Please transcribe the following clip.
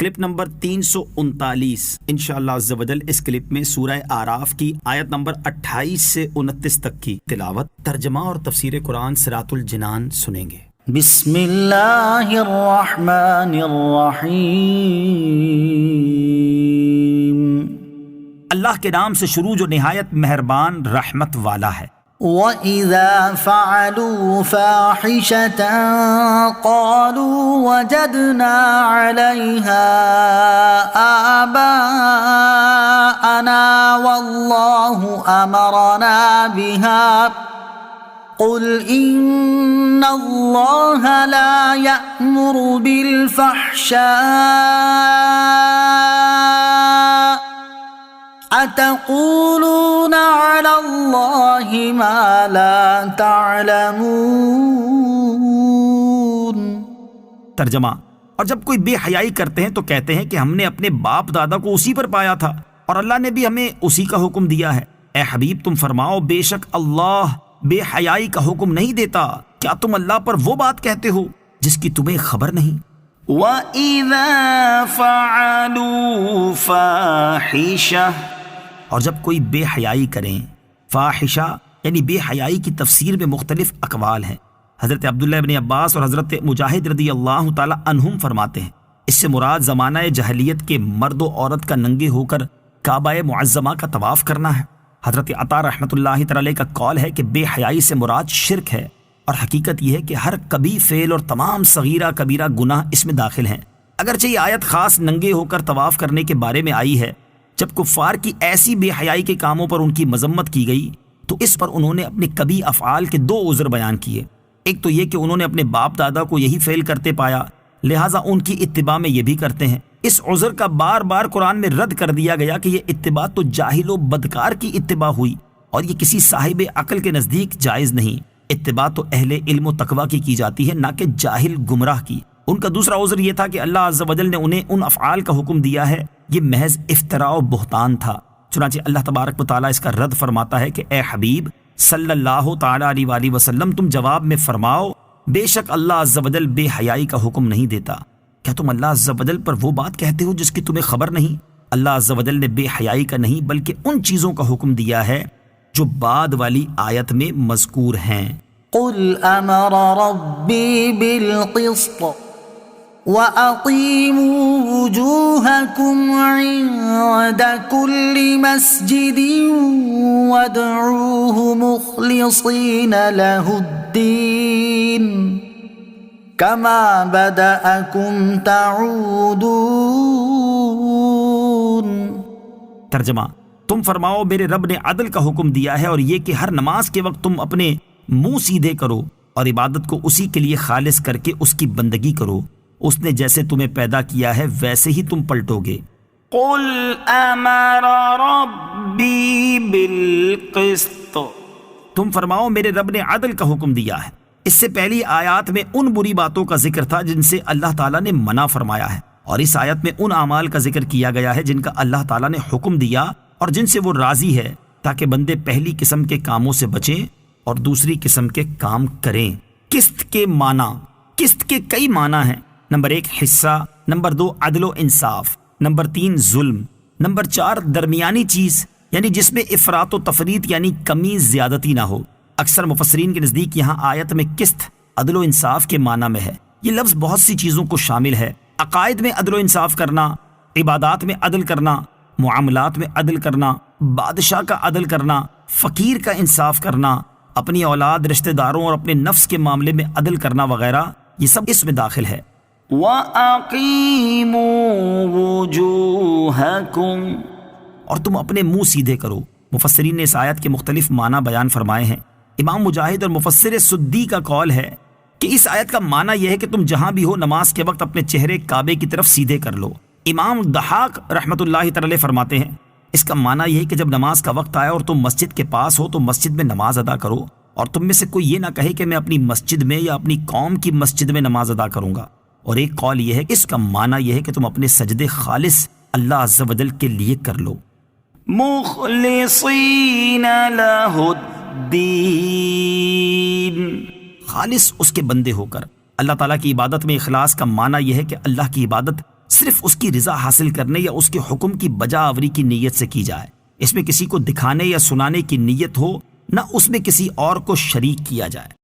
Clip number 339 انشاءاللہ عز و جل اس کلپ میں سورہ اعراف کی آیت نمبر 28 سے 29 تک کی تلاوت، ترجمہ اور تفسیر قرآن صراط الجنان سنیں گے۔ بسم اللہ الرحمن الرحیم، اللہ کے نام سے شروع جو نہایت مہربان رحمت والا ہے۔ وَإِذَا فَعَلُوا فَاحِشَةً قَالُوا وَجَدْنَا عَلَيْهَا آبَاءَنَا وَاللَّهُ أَمَرَنَا بِهَا قُلْ إِنَّ اللَّهَ لَا يَأْمُرُ بِالْفَحْشَاءِ أَتَقُولُونَ عَلَى اللَّهِ مَا لَا تَعْلَمُونَ۔ ترجمہ، اور جب کوئی بے حیائی کرتے ہیں تو کہتے ہیں کہ ہم نے اپنے باپ دادا کو اسی پر پایا تھا اور اللہ نے بھی ہمیں اسی کا حکم دیا ہے۔ اے حبیب تم فرماؤ بے شک اللہ بے حیائی کا حکم نہیں دیتا، کیا تم اللہ پر وہ بات کہتے ہو جس کی تمہیں خبر نہیں؟ وَإِذَا فَعَلُوا فَاحِشَةً، اور جب کوئی بے حیائی کریں، فاحشہ یعنی بے حیائی کی تفسیر میں مختلف اقوال ہیں۔ حضرت عبداللہ ابن عباس اور حضرت مجاہد رضی اللہ تعالی عنہم فرماتے ہیں اس سے مراد زمانہ جاہلیت کے مرد و عورت کا ننگے ہو کر کعبہ معظمہ کا طواف کرنا ہے۔ حضرت عطا رحمۃ اللہ تعالی کا قول ہے کہ بے حیائی سے مراد شرک ہے، اور حقیقت یہ ہے کہ ہر کبھی فعل اور تمام صغیرہ کبیرہ گناہ اس میں داخل ہیں۔ اگرچہ یہ آیت خاص ننگے ہو کر طواف کرنے کے بارے میں آئی ہے، جب کفار کی ایسی بے حیائی کے کاموں پر ان کی مذمت کی گئی تو اس پر انہوں نے اپنے کبھی افعال کے دو عذر بیان کیے۔ ایک تو یہ کہ انہوں نے اپنے باپ دادا کو یہی فعل کرتے پایا، لہٰذا ان کی اتباع میں یہ بھی کرتے ہیں۔ اس عذر کا بار بار قرآن میں رد کر دیا گیا کہ یہ اتباع تو جاہل و بدکار کی اتباع ہوئی اور یہ کسی صاحب عقل کے نزدیک جائز نہیں۔ اتباع تو اہل علم و تقوی کی جاتی ہے، نہ کہ جاہل گمراہ کی۔ ان کا دوسرا عذر یہ تھا کہ اللہ عز و جل نے انہیں ان افعال کا حکم دیا ہے، یہ محض افتراء و بہتان تھا۔ چنانچہ اللہ تبارک و تعالیٰ اس کا رد فرماتا ہے کہ اے حبیب صلی اللہ تعالیٰ علیہ وآلہ وسلم تم جواب میں فرماؤ بے شک اللہ عز و جل بے حیائی کا حکم نہیں دیتا، کیا تم اللہ عز و جل پر وہ بات کہتے ہو جس کی تمہیں خبر نہیں؟ اللہ عز و جل نے بے حیائی کا نہیں بلکہ ان چیزوں کا حکم دیا ہے جو بعد والی آیت میں مذکور ہیں۔ قُلْ أَمَرَ رَبِّي بِالْقِسْطِ وَأَقِيمُوا وُجُوهَكُمْ عِندَ كُلِّ مَسْجِدٍ وَادْعُوهُ مُخْلِصِينَ لَهُ الدِّينَ كَمَا بَدَأَكُمْ تَعُودُونَ۔ ترجمہ، تم فرماؤ میرے رب نے عدل کا حکم دیا ہے اور یہ کہ ہر نماز کے وقت تم اپنے منہ سیدھے کرو اور عبادت کو اسی کے لیے خالص کر کے اس کی بندگی کرو، اس نے جیسے تمہیں پیدا کیا ہے ویسے ہی تم پلٹو گے۔ قُلْ أَمَرَ رَبِّي بِالْقِسْطِ، تم فرماؤ میرے رب نے عدل کا حکم دیا ہے۔ اس سے پہلی آیات میں ان بری باتوں کا ذکر تھا جن سے اللہ تعالیٰ نے منع فرمایا ہے، اور اس آیت میں ان اعمال کا ذکر کیا گیا ہے جن کا اللہ تعالیٰ نے حکم دیا اور جن سے وہ راضی ہے، تاکہ بندے پہلی قسم کے کاموں سے بچیں اور دوسری قسم کے کام کریں۔ قسط کے معنی، قسط کے کئی معنی ہیں۔ نمبر 1 حصہ، نمبر 2 عدل و انصاف، نمبر 3 ظلم، نمبر 4 درمیانی چیز یعنی جس میں افراط و تفریط یعنی کمی زیادتی نہ ہو۔ اکثر مفسرین کے نزدیک یہاں آیت میں قسط عدل و انصاف کے معنی میں ہے۔ یہ لفظ بہت سی چیزوں کو شامل ہے، عقائد میں عدل و انصاف کرنا، عبادات میں عدل کرنا، معاملات میں عدل کرنا، بادشاہ کا عدل کرنا، فقیر کا انصاف کرنا، اپنی اولاد، رشتہ داروں اور اپنے نفس کے معاملے میں عدل کرنا وغیرہ، یہ سب اس میں داخل ہے۔ وَأَقِيمُوا وُجُوهَكُمْ، اور تم اپنے منہ سیدھے کرو۔ مفسرین نے اس آیت کے مختلف معنی بیان فرمائے ہیں۔ امام مجاہد اور مفسر سدی کا قول ہے کہ اس آیت کا معنی یہ ہے کہ تم جہاں بھی ہو نماز کے وقت اپنے چہرے کعبے کی طرف سیدھے کر لو۔ امام ضحاک رحمۃ اللہ تعالی فرماتے ہیں اس کا معنی یہ ہے کہ جب نماز کا وقت آئے اور تم مسجد کے پاس ہو تو مسجد میں نماز ادا کرو، اور تم میں سے کوئی یہ نہ کہے کہ میں اپنی مسجد میں یا اپنی قوم کی مسجد میں نماز ادا کروں گا۔ اور ایک قول یہ ہے کہ اس کا معنی یہ ہے کہ تم اپنے سجدے خالص اللہ عز و جل کے لیے کر لو۔ مخلصین لہ الدین، خالص اس کے بندے ہو کر۔ اللہ تعالیٰ کی عبادت میں اخلاص کا معنی یہ ہے کہ اللہ کی عبادت صرف اس کی رضا حاصل کرنے یا اس کے حکم کی بجا آوری کی نیت سے کی جائے، اس میں کسی کو دکھانے یا سنانے کی نیت ہو، نہ اس میں کسی اور کو شریک کیا جائے۔